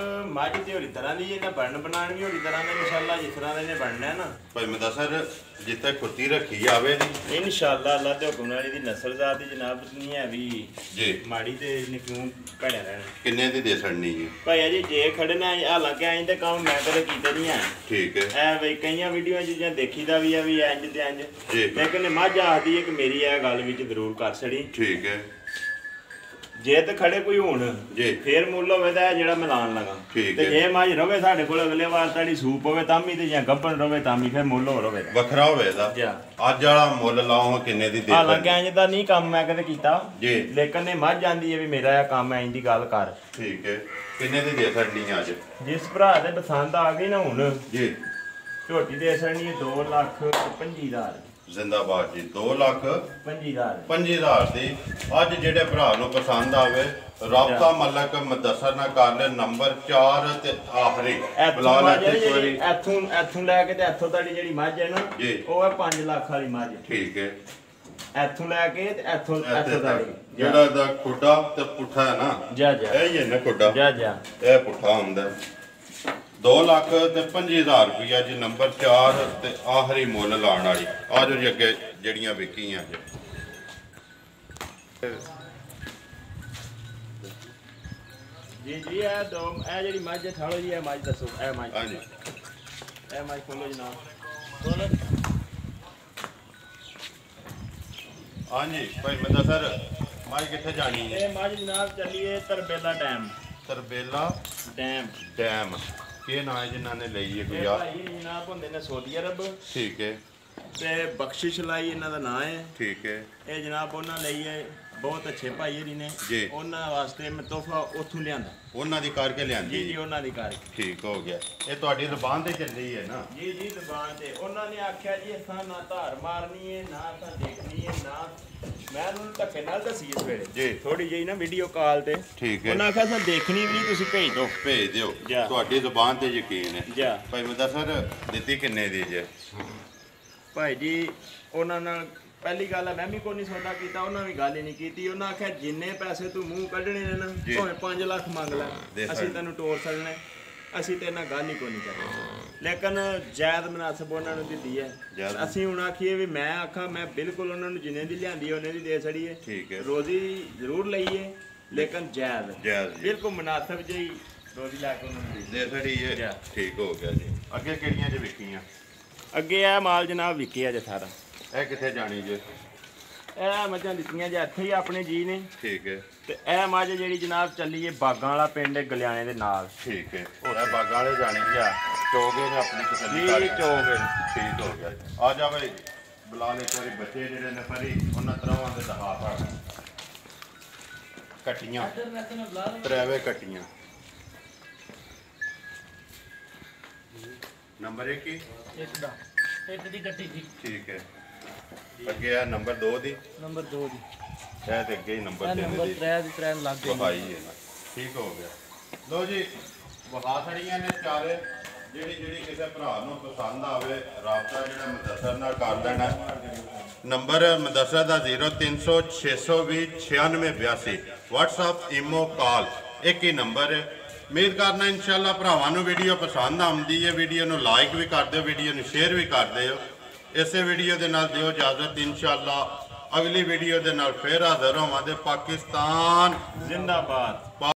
ਮੱਝ ਤੇ ਹੋਰੀ ਤਰ੍ਹਾਂ ਦੀ ਇਹਨਾਂ ਬਣਨ ਬਣਾਉਣ ਵੀ ਹੋਰੀ ਤਰ੍ਹਾਂ ਦਾ ਇਨਸ਼ਾਅੱਲਾ ਜਿਸ ਤਰ੍ਹਾਂ ਦਾ ਇਹਨੇ ਬਣਨਾ ਹੈ ਨਾ ਭਾਈ ਮਦਸਰ ਜਿੱਥੇ ਖੁੱਤੀ ਰੱਖੀ ਆਵੇ ਦੀ ਇਨਸ਼ਾਅੱਲਾ ਅੱਲਾ ਦੇ ਹੁਕਮ ਨਾਲ ਇਹਦੀ ਨਸਲ ਜ਼ਾਤ ਦੀ ਜਨਾਬ ਨਹੀਂ ਹੈ ਵੀ ਜੀ ਮਾੜੀ ਤੇ ਇਹਨੇ ਕਿਉਂ ਘੜਿਆ ਰਹਿਣਾ ਕਿੰਨੇ ਦੀ ਦੇ ਛੜਨੀ ਹੈ ਭਾਈ ਜੀ ਜੇ ਖੜਨਾ ਹਾਲਾਂਕਿ ਐਂ ਤੇ ਕੰਮ ਮੈਂ ਕਦੇ ਕੀਤੇ ਨਹੀਂ ਆ ਠੀਕ ਹੈ ਐ ਵੀ ਕਈਆਂ ਵੀਡੀਓ 'ਚ ਜਾਂ ਦੇਖੀਦਾ ਵੀ ਆ ਵੀ ਇੰਜ ਤੇ ਇੰਜ ਜੀ। ਲੇਕਿਨ ਮੱਝ ਆਖਦੀ ਹੈ ਕਿ ਮੇਰੀ ਇਹ ਗੱਲ ਵਿੱਚ ਜ਼ਰੂਰ ਕਰ ਛੜੀ ਠੀਕ ਹੈ ਜੇ ਤੇ ਖੜੇ ਕੋਈ ਹੋਣ ਜੀ। ਫੇਰ ਮੁੱਲ ਹੋਵੇ ਤਾਂ ਇਹ ਜਿਹੜਾ ਮਿਲਾਨ ਲਗਾ ਠੀਕ ਤੇ ਹੈ। ਜੇ ਮੱਝ ਰਵੇ ਸਾਡੇ ਕੋਲ ਅਗਲੇ ਵਾਰ ਤੁਹਾਡੀ ਸੂਪ ਹੋਵੇ ਤਾਂ ਵੀ ਤੇ ਜਾਂ ਗੱਭਣ ਰਵੇ ਤਾਂ ਵੀ ਫੇਰ ਮੁੱਲ ਹੋ ਰਵੇ ਵੱਖਰਾ ਹੋਵੇ ਦਾ ਜੀ। ਅੱਜ ਵਾਲਾ ਮੁੱਲ ਲਾਓ ਕਿੰਨੇ ਦੀ ਦੇ ਹਾਲਾਂਕਿ ਇੰਜ ਦਾ ਨਹੀਂ ਕੰਮ ਮੈਂ ਕਦੇ ਕੀਤਾ ਜੀ। ਲੇਕਿਨ ਇਹ ਮੱਝ ਆਂਦੀ ਹੈ ਵੀ ਮੇਰਾ ਇਹ ਕੰਮ ਐਂ ਦੀ ਗੱਲ ਕਰ ਠੀਕ ਹੈ ਕਿੰਨੇ ਦੀ ਦੇ ਛੜਨੀ ਅੱਜ ਜਿਸ ਭਰਾ ਦੇ ਪਸੰਦ ਆ ਗਈ ਨਾ ਹੁਣ ਜੀ ਝੋਟੀ ਦੇ ਅਸਣੀ 2,25,000 ਜ਼ਿੰਦਾਬਾਦ ਜੀ 2,25,000 25,000 ਦੀ ਅੱਜ ਜਿਹੜੇ ਭਰਾ ਨੂੰ ਪਸੰਦ ਆਵੇ ਰਾਬਤਾ ਮਲਕ ਮਦਸਰ ਨਾਲ ਕਰ ਲੈ ਨੰਬਰ 4 ਤੇ ਆਖਰੀ ਬੁਲਾ ਲੈ ਇੱਕ ਵਾਰੀ ਇੱਥੋਂ ਲੈ ਕੇ ਤੇ ਇੱਥੋਂ ਤੁਹਾਡੀ ਜਿਹੜੀ ਮੱਝ ਹੈ ਨਾ ਜੀ। ਉਹ ਹੈ 5 ਲੱਖ ਵਾਲੀ ਮੱਝ ਠੀਕ ਹੈ ਇੱਥੋਂ ਲੈ ਕੇ ਤੇ ਇੱਥੋਂ ਇੱਥੇ ਤੁਹਾਡੀ ਤੱਕ ਜਿਹੜਾ ਦਾ ਖੁੱਡਾ ਤੇ ਪੁੱਠਾ ਹੈ ਨਾ ਜਾ ਇਹ ਹੀ ਹੈ ਨਾ ਖੁੱਡਾ ਜਾ ਇਹ ਪੁੱਠਾ ਹੁੰਦਾ 2,25,000 ਰੁਪਇਆ ਜੀ ਨੰਬਰ 4 ਤੇ ਆਖਰੀ ਮੁੱਲ ਲਾਉਣ ਵਾਲੀ ਆ ਜੋ ਜੀ ਅੱਗੇ ਜਿਹੜੀਆਂ ਵਿਕੀਆਂ ਜੀ ਇਹ ਜਿਹੜੀ ਮੱਝ ਹੈ ਠਾਲੋ ਜੀ ਇਹ ਮੱਝ ਦੱਸੋ ਇਹ ਮੱਝ ਹਾਂਜੀ ਇਹ ਮੱਝ ਖੋਲੋ ਜਨਾਬ ਹਾਂਜੀ ਭਾਈ ਮਦਸਰ ਮਾਈ ਕਿੱਥੇ ਜਾਣੀ ਹੈ ਇਹ ਮੱਝ ਜਨਾਬ ਚੱਲੀਏ ਤਰਬੇਲਾ ਤਰਬੇਲਾ ਡੈਮ ਕੀ ਨਾਂ ਹੈ ਜਿਨ੍ਹਾਂ ਨੇ ਲਈ ਹੈ ਕੋਈ ਇਹ ਯਾਰ ਭਾਈ ਜਨਾਬ ਹੁੰਦੇ ਨੇ ਸਊਦੀ ਅਰਬ ਠੀਕ ਹੈ ਤੇ ਬਖਸ਼ਿਸ਼ ਲਈ ਇਹਨਾਂ ਦਾ ਨਾਂ ਹੈ ਠੀਕ ਹੈ ਇਹ ਜਨਾਬ ਉਹਨਾਂ ਲਈ ਹੈ ਬਹੁਤ ਅੱਛੇ ਭਾਈ ਜੀ ਨੇ ਜੀ। ਉਹਨਾਂ ਵਾਸਤੇ ਮੈਂ ਤੋਹਫਾ ਉੱਥੋਂ ਲਿਆਂਦਾ ਉਹਨਾਂ ਦੀ ਕਰਕੇ ਲਿਆਂਦੀ ਜੀ ਉਹਨਾਂ ਦੀ ਕਾਰ ਠੀਕ ਹੋ ਗਿਆ ਇਹ ਤੁਹਾਡੀ ਜ਼ੁਬਾਨ ਤੇ ਚੱਲੀ ਹੈ ਨਾ ਜੀ ਦੁਕਾਨ ਤੇ ਉਹਨਾਂ ਨੇ ਆਖਿਆ ਜੀ ਅਸਾਂ ਨਾ ਧਾਰ ਮਾਰਨੀ ਹੈ ਨਾ ਅਸਾਂ ਦੇਖਣੀ ਹੈ ਨਾ ਮੈਂ ਉਹਨੂੰ ਧੱਕੇ ਨਾਲ ਦੱਸੀ ਇਸ ਵੇਲੇ ਜੀ। ਥੋੜੀ ਜਿਹੀ ਨਾ ਵੀਡੀਓ ਕਾਲ ਤੇ ਠੀਕ ਹੈ ਉਹਨਾਂ ਆਖਿਆ ਅਸਾਂ ਦੇਖਣੀ ਵੀ ਨਹੀਂ ਤੁਸੀਂ ਭੇਜ ਦਿਓ ਭੇਜ ਦਿਓ ਜਾ। ਤੁਹਾਡੀ ਜ਼ੁਬਾਨ ਤੇ ਯਕੀਨ ਹੈ ਜਾ ਭਾਈ ਮਦਸਰ ਦਿੱਤੀ ਕਿੰਨੇ ਦੀ ਜੇ ਭਾਈ ਜੀ ਉਹਨਾਂ ਨਾਲ ਪਹਿਲੀ ਗੱਲ ਹੈ ਮੈਂ ਵੀ ਕੋਈ ਨਹੀਂ ਸੌਦਾ ਕੀਤਾ ਉਹਨਾਂ ਵੀ ਗੱਲ ਹੀ ਨਹੀਂ ਕੀਤੀ ਉਹਨਾਂ ਆਖਿਆ ਜਿੰਨੇ ਪੈਸੇ ਤੂੰ ਮੂੰਹ ਕੱਢਣੇ ਨੇ ਨਾ ਜੀ। ਭਾਵੇਂ 5 ਲੱਖ ਮੰਗ ਲੈ ਦੇ ਅਸੀਂ ਸਕਦੇ। ਤੈਨੂੰ ਤੋੜ ਸਕਦੇ ਅਸੀਂ ਤੇ ਨਾਲ ਗੱਲ ਹੀ ਕੋਈ ਨਹੀਂ ਕਰਨੀ ਲੇਕਿਨ ਜਾਇਦ ਮਨਾਸਬ ਉਹਨਾਂ ਨੂੰ ਦਿੱਤੀ ਹੈ ਜਾਇਜ਼। ਅਸੀਂ ਹੁਣ ਆਖੀਏ ਵੀ ਮੈਂ ਆਖਾਂ ਮੈਂ ਬਿਲਕੁਲ ਉਹਨਾਂ ਨੂੰ ਜਿੰਨੇ ਦੀ ਲਿਆਂਦੀ ਉਹਨੇ ਦੀ ਦੇ ਛੜੀਏ ਠੀਕ ਹੈ। ਰੋਜ਼ੀ ਜ਼ਰੂਰ ਲਈਏ ਲੇਕਿਨ ਜਾਇਦ ਜਾਇਜ਼ ਜੀ। ਬਿਲਕੁਲ ਮਨਾਸਬ ਜਿਹੀ ਰੋਜ਼ੀ ਲੈ ਕੇ ਉਹਨਾਂ ਨੂੰ ਦੇ ਦੇ ਸੜੀ ਇਹ ਜਾ। ਠੀਕ ਹੋ ਗਿਆ ਜੀ ਅੱਗੇ ਕਿਹੜੀਆਂ ਜੇ ਵਿਕੀਆਂ ਅੱਗੇ ਇਹ ਮਾਲ ਜਨਾਬ ਵਿਕਿਆ ਜੇ ਸਾਰਾ ਇਹ ਕਿੱਥੇ ਜਾਣੀ ਜੇ ਇਹ ਮੱਝਾਂ ਦਿੱਤੀਆਂ ਜੇ ਇੱਥੇ ਹੀ ਆਪਣੇ ਜੀ ਨੇ ਠੀਕ ਹੈ ਤੇ ਇਹ ਮੱਝ ਜਿਹੜੀ ਜਨਾਬ ਚੱਲੀ ਏ ਬਾਗਾਂ ਵਾਲਾ ਪਿੰਡ ਗਲਿਆਣੇ ਦੇ ਨਾਲ ਠੀਕ ਹੈ ਉਹ ਬਾਗਾਂ ਵਾਲੇ ਜਾਣੀ ਜਾਂ ਚੋਗੇ ਨੇ ਆਪਣੀ ਤਸੱਲੀ ਜੀ ਕਰਕੇ। ਚੋਗੇ ਠੀਕ ਹੋ ਗਿਆ ਆ ਜਾ ਬਈ ਬਲਾਲ ਇੱਕ ਵਾਰੀ ਬੱਚੇ ਜਿਹੜੇ ਨੇ ਫਰੀ ਉਹਨਾਂ ਤਰ੍ਹਾਂ ਦੇ ਦਹਾ ਪਾ ਕੱਟੀਆਂ ਤਰਾਵੇ ਕੱਟੀਆਂ ਨੰਬਰ 1 ਹੀ ਇੱਕ ਦਾ ਇੱਕ ਦੀ ਕੱਟੀ ਸੀ। ਠੀਕ ਹੈ ਅੱਗੇ ਆ ਨੰਬਰ 2 ਦੀ ਨੰਬਰ 2 ਦੀ ਇਹ ਤੇ ਅੱਗੇ ਹੀ ਨੰਬਰ 3 ਨੰਬਰ ਦੀ 3 ਦੀ 3 ਲੱਗ ਗਈ। ਵਹਾਈ ਹੈ ਨਾ ਠੀਕ ਹੋ ਗਿਆ। ਲੋ ਜੀ ਵਹਾ ਖੜੀਆਂ ਨੇ ਚਾਰੇ ਜਿਹੜੀ ਕਿਸੇ ਭਰਾ ਨੂੰ ਪਸੰਦ ਆਵੇ ਰਾਬਤਾ ਜਿਹੜਾ ਮੁਦੱਸਰ ਨਾਲ ਕਰ ਲੈਣਾ। ਨੰਬਰ ਮੁਦੱਸਰ ਦਾ 0300 620 9682 WhatsApp ਈਮੋ ਕਾਲ ਇੱਕ ਹੀ ਨੰਬਰ ਹੈ। ਉਮੀਦ ਕਰਨਾ ਇਨਸ਼ਾਅੱਲਾ ਭਰਾਵਾਂ ਨੂੰ ਵੀਡੀਓ ਪਸੰਦ ਆਉਂਦੀ ਹੈ। ਵੀਡੀਓ ਨੂੰ ਲਾਈਕ ਵੀ ਕਰ ਦਿਓ, ਵੀਡੀਓ ਨੂੰ ਸ਼ੇਅਰ ਵੀ ਕਰ ਦਿਓ। ਇਸੇ ਵੀਡੀਓ ਦੇ ਨਾਲ ਦਿਓ ਇਜਾਜ਼ਤ। ਇਨਸ਼ਾਅੱਲਾ ਅਗਲੀ ਵੀਡੀਓ ਦੇ ਨਾਲ ਫਿਰ ਹਾਜ਼ਰ ਹੋਵਾਂਗੇ। ਪਾਕਿਸਤਾਨ ਜ਼ਿੰਦਾਬਾਦ।